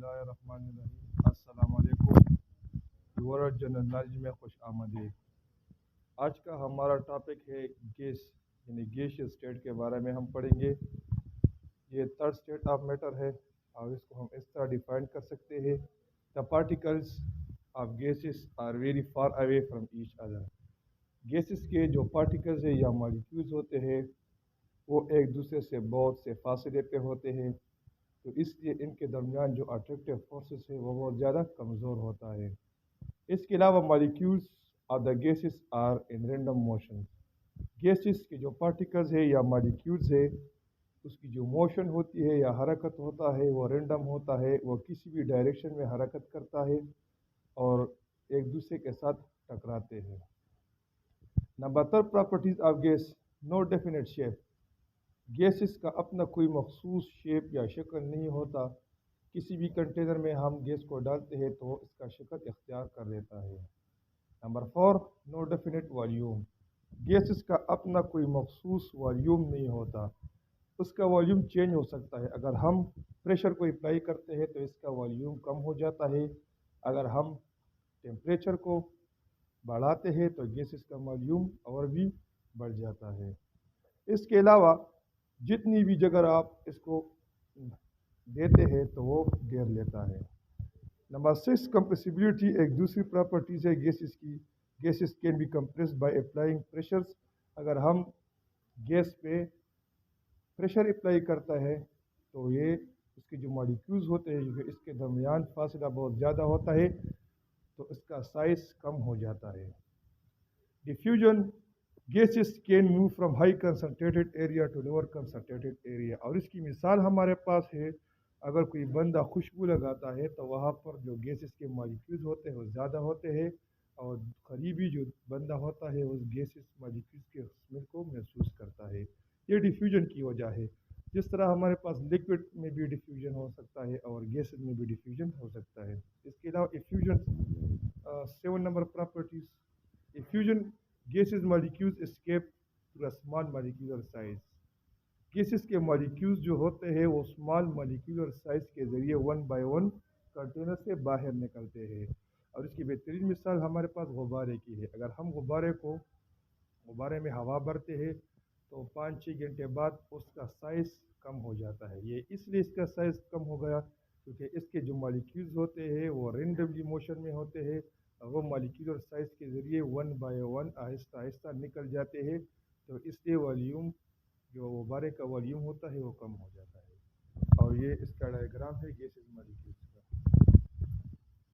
اللہ الرحمن الرحیم السلام علیکم ورلڈ جنرل نالج میں خوش آمدید۔ آج کا ہمارا ٹاپک ہے گیس یعنی گیشیس اسٹیٹ کے بارے میں ہم پڑھیں گے۔ یہ تھرڈ اسٹیٹ آف میٹر ہے اور اس کو ہم اس طرح ڈیفائن کر سکتے ہیں: the particles of gases are very far away from each other. Gases کے جو پارٹیکلز ہیں یا مالیکیولز ہوتے ہیں وہ ایک دوسرے سے بہت سے فاصلے پہ ہوتے ہیں، تو اس لیے ان کے درمیان جو اٹریکٹیو فورسز ہے وہ بہت زیادہ کمزور ہوتا ہے۔ اس کے علاوہ molecules of the gases are in random motion. Gases کے جو پارٹیکلز ہے یا مالیکیولز ہے اس کی جو موشن ہوتی ہے یا حرکت ہوتا ہے وہ رینڈم ہوتا ہے، وہ کسی بھی ڈائریکشن میں حرکت کرتا ہے اور ایک دوسرے کے ساتھ ٹکراتے ہیں۔ Number 3 properties of gas: no definite shape. Gases کا اپنا کوئی مخصوص شیپ یا شکل نہیں ہوتا، کسی بھی کنٹینر میں ہم گیس کو ڈالتے ہیں تو اس کا شکل اختیار کر لیتا ہے۔ نمبر 4 نو ڈیفینیٹ والیوم۔ گیسز کا اپنا کوئی مخصوص والیوم نہیں ہوتا، اس کا والیوم چینج ہو سکتا ہے۔ اگر ہم پریشر کو اپلائی کرتے ہیں تو اس کا والیوم کم ہو جاتا ہے، اگر ہم ٹیمپریچر کو بڑھاتے ہیں تو گیسز کا والیوم اور بھی بڑھ جاتا ہے۔ اس کے علاوہ جتنی بھی جگہ آپ اس کو دیتے ہیں تو وہ گھیر لیتا ہے۔ نمبر 6 کمپریسیبلٹی ایک دوسری پراپرٹیز ہے گیسز کی۔ Gases can be compressed by applying pressures. اگر ہم گیس پہ پریشر اپلائی کرتا ہے تو یہ اس کے جو مالیکیولز ہوتے ہیں اس کے درمیان فاصلہ بہت زیادہ ہوتا ہے تو اس کا سائز کم ہو جاتا ہے۔ Diffusion: gases can move from high concentrated area to lower concentrated area, اور اس کی مثال ہمارے پاس ہے۔ اگر کوئی بندہ خوشبو لگاتا ہے تو وہاں پر جو گیسز کے مالیکیولز ہوتے ہیں وہ زیادہ ہوتے ہیں اور قریبی جو بندہ ہوتا ہے اس گیسز مالیکیولز کے اسمیل کو محسوس کرتا ہے۔ یہ ڈیفیوژن کی وجہ ہے۔ جس طرح ہمارے پاس لیکوڈ میں بھی ڈیفیوژن ہو سکتا ہے اور گیسز میں بھی ڈیفیوژن ہو سکتا ہے۔ اس کے علاوہ effusion 7 number properties: effusion gases molecules escape through small molecular size. Gases کے مالیکیولز جو ہوتے ہیں وہ اسمال مالیکیولر سائز کے ذریعے 1 بائی 1 کنٹینر سے باہر نکلتے ہیں، اور اس کی بہترین مثال ہمارے پاس غبارے کی ہے۔ اگر ہم غبارے میں ہوا بھرتے ہیں تو 5-6 گھنٹے بعد اس کا سائز کم ہو جاتا ہے۔ یہ اس لیے اس کا سائز کم ہو گیا کیونکہ اس کے جو مالیکیولز ہوتے ہیں وہ رینڈملی موشن میں ہوتے ہیں اور وہ مالیکیولر سائز کے ذریعے 1 بائی 1 آہستہ آہستہ نکل جاتے ہیں، تو اس لیے والیوم جو غبارے کا والیوم ہوتا ہے وہ کم ہو جاتا ہے۔ اور یہ اس کا ڈائیگرام ہے گیسز مالیکیولز کا۔